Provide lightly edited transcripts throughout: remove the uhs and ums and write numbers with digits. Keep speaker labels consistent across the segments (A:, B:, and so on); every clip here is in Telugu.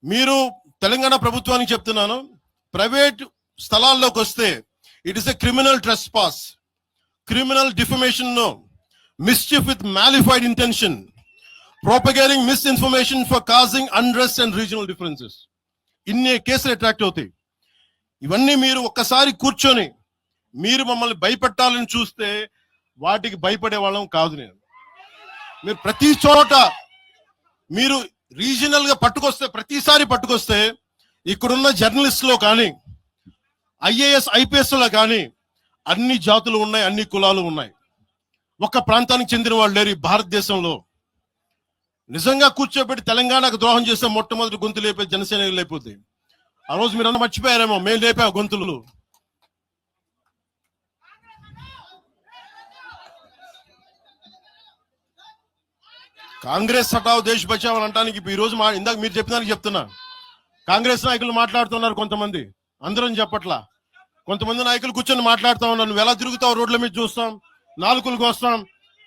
A: మీరు తెలంగాణ ప్రభుత్వానికి చెప్తున్నాను, ప్రైవేట్ స్థలాల్లోకి వస్తే it is a criminal trespass, criminal defamation, mischief with malified intention, propagating misinformation for causing unrest and regional differences. ఇన్ని కేసులు అట్రాక్ట్ అవుతాయి. ఇవన్నీ మీరు ఒక్కసారి కూర్చొని మీరు మమ్మల్ని భయపెట్టాలని చూస్తే వాటికి భయపడే వాళ్ళం కాదు. నేను మీరు ప్రతి చోట మీరు రీజనల్ గా పట్టుకొస్తే, ప్రతిసారి పట్టుకొస్తే ఇక్కడున్న జర్నలిస్టులో కానీ ఐఏఎస్ ఐపీఎస్ లో కానీ అన్ని జాతులు ఉన్నాయి, అన్ని కులాలు ఉన్నాయి. ఒక్క ప్రాంతానికి చెందిన వాళ్ళు లేరు ఈ భారతదేశంలో. నిజంగా కూర్చోబెట్టి తెలంగాణకు ద్రోహం చేస్తే మొట్టమొదటి గొంతు లేపే జనసేన లేకపోతే. ఆ రోజు మీరు అందరూ మర్చిపోయారేమో, మేము లేపాము గొంతులు. కాంగ్రెస్ హటావ్ దేశ్ బచావ్ అని అంటానికి ఈ రోజు ఇందాక మీరు చెప్పినానికి చెప్తున్నా. కాంగ్రెస్ నాయకులు మాట్లాడుతున్నారు కొంతమంది, అందరం చెప్పట్లా. కొంతమంది నాయకులు కూర్చొని మాట్లాడుతూ ఉన్నారు, నువ్వు ఎలా తిరుగుతావు, రోడ్ల మీద చూస్తాం, నాలుగులకు వస్తాం,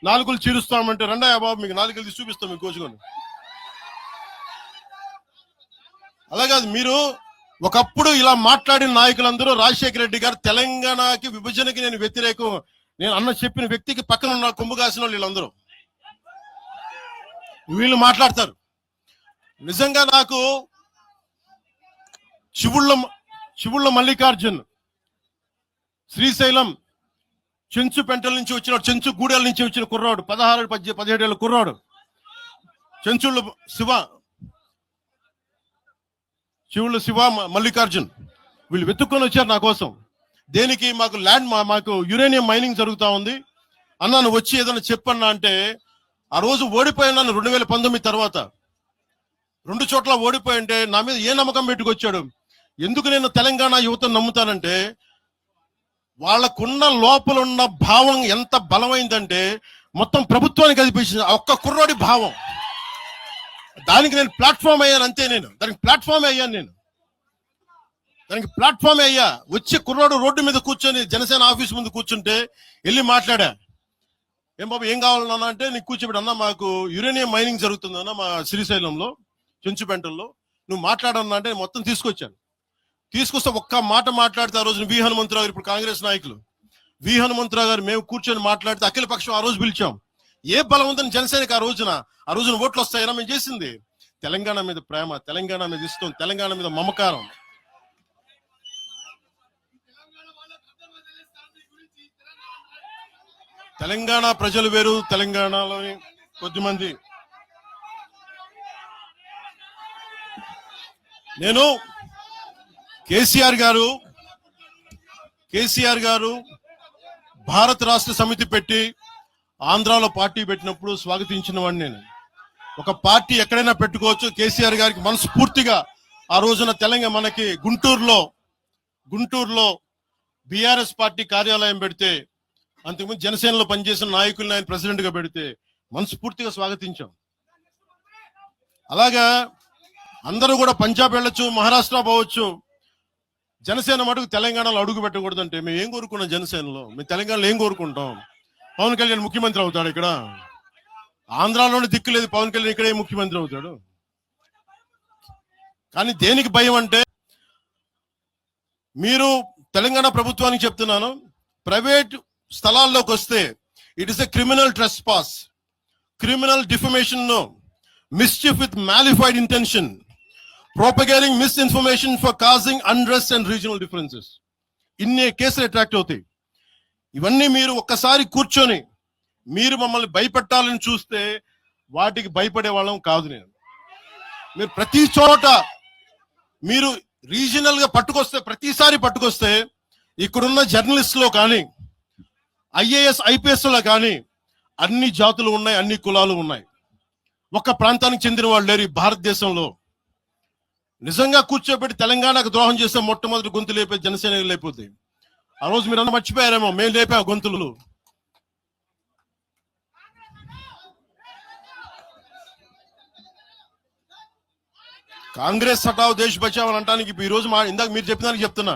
A: నాలుగులు చీరుస్తామంటే రండయ్య బాబు మీకు నాలుగులు తీసి చూపిస్తాం మీకు కోసుకొని. అలాగే మీరు ఒకప్పుడు ఇలా మాట్లాడిన నాయకులందరూ రాజశేఖర రెడ్డి గారు తెలంగాణకి విభజనకి నేను వ్యతిరేకం నేను అన్న చెప్పిన వ్యక్తికి పక్కన ఉన్న కొమ్ము కాసిన వీళ్ళందరూ మాట్లాడతారు. నిజంగా నాకు శివుళ్ళ మల్లికార్జున్ శ్రీశైలం చెంచు పెంటల నుంచి వచ్చినాడు, చెంచు గూడెల నుంచి వచ్చిన కుర్రాడు, 16-17 ఏళ్ళ కుర్రాడు. చెంచుళ్ళు శివ మల్లికార్జున్ వీళ్ళు వెతుక్కొని వచ్చారు నా కోసం. దేనికి? మాకు యురేనియం మైనింగ్ జరుగుతూ ఉంది అన్నా, నువ్వు వచ్చి ఏదైనా చెప్పన్నా అంటే, ఆ రోజు ఓడిపోయినాను 2019 తర్వాత 2 చోట్ల ఓడిపోయి అంటే నా మీద ఏ నమ్మకం పెట్టుకొచ్చాడు. ఎందుకు నేను తెలంగాణ యువతను నమ్ముతానంటే, వాళ్ళకున్న లోపల ఉన్న భావం ఎంత బలమైందంటే మొత్తం ప్రభుత్వానికి కనిపించింది ఒక్క కుర్రోడి భావం. దానికి నేను ప్లాట్ఫామ్ అయ్యాను అంతే. దానికి ప్లాట్ఫామ్ అయ్యా. వచ్చి కుర్రోడు రోడ్డు మీద కూర్చొని జనసేన ఆఫీస్ ముందు కూర్చుంటే వెళ్ళి మాట్లాడా. ఏం బాబు ఏం కావాలన్నా అంటే, నీకు కూర్చోబెట్టి అన్నా మాకు యురేనియం మైనింగ్ జరుగుతుందన్నా మా శ్రీశైలంలో చెంచుపెంటల్లో, నువ్వు మాట్లాడన్నా అంటే మొత్తం తీసుకొస్తే ఒక్క మాట మాట్లాడితే ఆ రోజు వి హనుమంతరావు గారు, ఇప్పుడు కాంగ్రెస్ నాయకులు వి హనుమంతరావు గారు, మేము కూర్చొని మాట్లాడితే అఖిల పక్షం ఆ రోజు పిలిచాం. ఏ బలం ఉందని జనసేనకి ఆ రోజున ఓట్లు వస్తాయన్నా మేము చేసింది తెలంగాణ మీద ప్రేమ, తెలంగాణ మీద ఇష్టం, తెలంగాణ మీద మమకారం. తెలంగాణ ప్రజలు వేరు, తెలంగాణలోని కొద్దిమంది. నేను కేసీఆర్ గారు భారత రాష్ట్ర సమితి పెట్టి ఆంధ్రాలో పార్టీ పెట్టినప్పుడు స్వాగతించిన వాడిని నేను. ఒక పార్టీ ఎక్కడైనా పెట్టుకోవచ్చు. కేసీఆర్ గారికి మనస్ఫూర్తిగా ఆ రోజున తెలంగాణ మనకి గుంటూరులో బీఆర్ఎస్ పార్టీ కార్యాలయం పెడితే, అంతకుముందు జనసేనలో పనిచేసిన నాయకుల్ని ఆయన ప్రెసిడెంట్ గా పెడితే మనస్ఫూర్తిగా స్వాగతించాం. అలాగా అందరూ కూడా పంజాబ్ వెళ్ళొచ్చు, మహారాష్ట్ర పోవచ్చు, జనసేన మటుకు తెలంగాణలో అడుగు పెట్టకూడదంటే మేము ఏం కోరుకున్నాం? జనసేనలో మేము తెలంగాణలో ఏం కోరుకుంటాం? పవన్ కళ్యాణ్ ముఖ్యమంత్రి అవుతాడు ఇక్కడ? ఆంధ్రాలోనే దిక్కులేదు, పవన్ కళ్యాణ్ ఇక్కడే ముఖ్యమంత్రి అవుతాడు. కానీ దేనికి భయం అంటే, మీరు తెలంగాణ ప్రభుత్వానికి చెప్తున్నాను, ప్రైవేట్ స్థలాల్లోకి వస్తే it is a criminal trespass, criminal defamation, mischief with malified intention, propagating misinformation for causing unrest and regional differences. ఇన్ని కేసులు అట్రాక్ట్ అవుతాయి. ఇవన్నీ మీరు ఒక్కసారి కూర్చొని మీరు మమ్మల్ని భయపెట్టాలని చూస్తే వాటికి భయపడే వాళ్ళం కాదు. మీరు ప్రతి చోట మీరు రీజనల్ గా పట్టుకొస్తే, ప్రతిసారి పట్టుకొస్తే ఇక్కడున్న జర్నలిస్టులో కానీ ఐఏఎస్ ఐపీఎస్ లో కానీ అన్ని జాతులు ఉన్నాయి, అన్ని కులాలు ఉన్నాయి. ఒక్క ప్రాంతానికి చెందిన వాళ్ళు లేరు ఈ భారతదేశంలో. నిజంగా కూర్చోబెట్టి తెలంగాణకు ద్రోహం చేస్తే మొట్టమొదటి గొంతు లేపే జనసేన లేకపోతే. ఆ రోజు మీరు అందరూ మర్చిపోయారేమో, మేము లేపాము గొంతులు. కాంగ్రెస్ హటావ్ దేశ్ బచావ్ అని అంటానికి ఈ రోజు ఇందాక మీరు చెప్పినానికి చెప్తున్నా.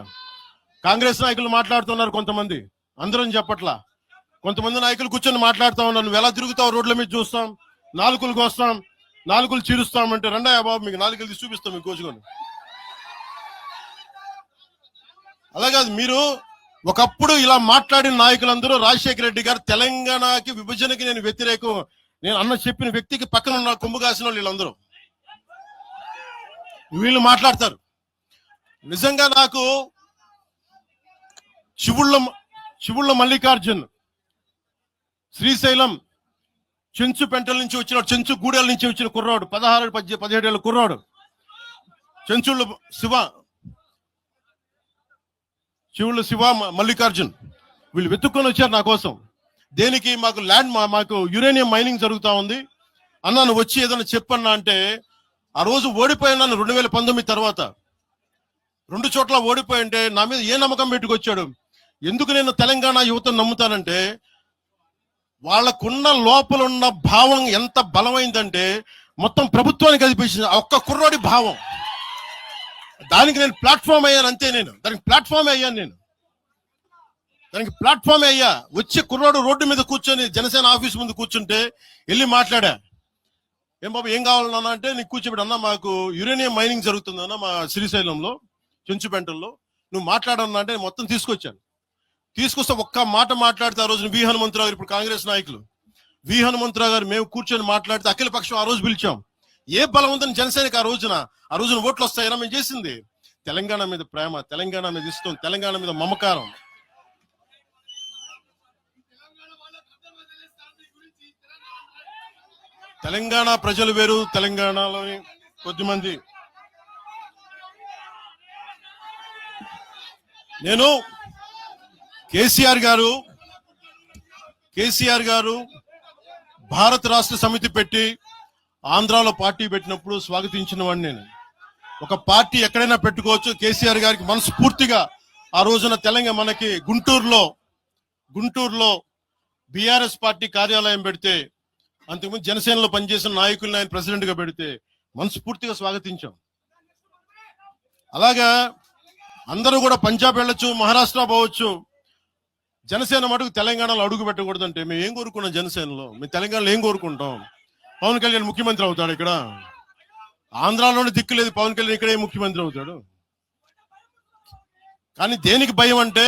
A: కాంగ్రెస్ నాయకులు మాట్లాడుతున్నారు కొంతమంది, అందరం చెప్పట్లా. కొంతమంది నాయకులు కూర్చొని మాట్లాడుతూ ఉన్నారు, నువ్వు ఎలా తిరుగుతావు, రోడ్ల మీద చూస్తాం, నాలుగులకు వస్తాం, నాలుగులు చీరుస్తామంటే రండయ్య బాబు మీకు నాలుగులు తీసి చూపిస్తాం మీకు కోచుకొని. అలాగే మీరు ఒకప్పుడు ఇలా మాట్లాడిన నాయకులందరూ రాజశేఖర రెడ్డి గారు తెలంగాణకి విభజనకి నేను వ్యతిరేకం నేను అన్న చెప్పిన వ్యక్తికి పక్కన ఉన్న కొమ్ము కాసిన వీళ్ళందరూ మాట్లాడతారు. నిజంగా నాకు శివుళ్ళ మల్లికార్జున్ శ్రీశైలం చెంచు పెంటల నుంచి వచ్చిన చెంచు గూడెల నుంచి వచ్చిన కుర్రాడు 16-17 ఏళ్ళ కుర్రాడు చెంచుళ్ళ శివ మల్లికార్జున్ వీళ్ళు వెతుక్కొని వచ్చారు నా కోసం. దేనికి? మాకు యురేనియం మైనింగ్ జరుగుతా ఉంది అన్నా, నువ్వు వచ్చి ఏదైనా చెప్పన్నా అంటే ఆ రోజు ఓడిపోయినాను 2019 తర్వాత 2 చోట్ల ఓడిపోయి అంటే నా మీద ఏ నమ్మకం పెట్టుకొచ్చాడు. ఎందుకు నేను తెలంగాణ యువతను నమ్ముతానంటే వాళ్ళకున్న లోపల ఉన్న భావం ఎంత బలమైందంటే మొత్తం ప్రభుత్వానికి కనిపించింది ఒక్క కుర్రోడి భావం. దానికి నేను ప్లాట్ఫామ్ అయ్యాను అంతే. దానికి ప్లాట్ఫామ్ అయ్యా. వచ్చి కుర్రోడు రోడ్డు మీద కూర్చొని జనసేన ఆఫీస్ ముందు కూర్చుంటే వెళ్ళి మాట్లాడా. ఏం బాబు ఏం కావాలన్నా అంటే నీకు కూర్చోబెట్టి అన్నా మాకు యురేనియం మైనింగ్ జరుగుతుందన్నా మా శ్రీశైలంలో చెంచుపెంటల్లో, నువ్వు మాట్లాడన్నా అంటే మొత్తం తీసుకొస్తే ఒక్క మాట మాట్లాడితే ఆ రోజు వి హనుమంతరావు గారు, ఇప్పుడు కాంగ్రెస్ నాయకులు వి హనుమంతరావు గారు మేము కూర్చొని మాట్లాడితే అఖిల పక్షం ఆ రోజు పిలిచాం. ఏ బలం ఉందని జనసేనకి ఆ రోజున ఓట్లు వస్తాయన్నా మేము చేసింది తెలంగాణ మీద ప్రేమ, తెలంగాణ మీద ఇష్టం, తెలంగాణ మీద మమకారం. తెలంగాణ ప్రజలు వేరు, తెలంగాణలోని కొద్దిమంది. నేను కేసీఆర్ గారు భారత రాష్ట్ర సమితి పెట్టి ఆంధ్రాలో పార్టీ పెట్టినప్పుడు స్వాగతించిన వాడిని నేను. ఒక పార్టీ ఎక్కడైనా పెట్టుకోవచ్చు. కేసీఆర్ గారికి మనస్ఫూర్తిగా ఆ రోజున తెలంగాణ మనకి గుంటూరులో బీఆర్ఎస్ పార్టీ కార్యాలయం పెడితే అంతకుముందు జనసేనలో పనిచేసిన నాయకుల్ని ఆయన ప్రెసిడెంట్ గా పెడితే మనస్ఫూర్తిగా స్వాగతించాం. అలాగా అందరూ కూడా పంజాబ్ వెళ్ళొచ్చు, మహారాష్ట్ర పోవచ్చు, జనసేన మటుకు తెలంగాణలో అడుగు పెట్టకూడదంటే మేము ఏం కోరుకున్నాం? జనసేనలో మేము తెలంగాణలో ఏం కోరుకుంటాం? పవన్ కళ్యాణ్ ముఖ్యమంత్రి అవుతాడు ఇక్కడ? ఆంధ్రాలోనే దిక్కు లేదు, పవన్ కళ్యాణ్ ఇక్కడే ముఖ్యమంత్రి అవుతాడు. కానీ దేనికి భయం అంటే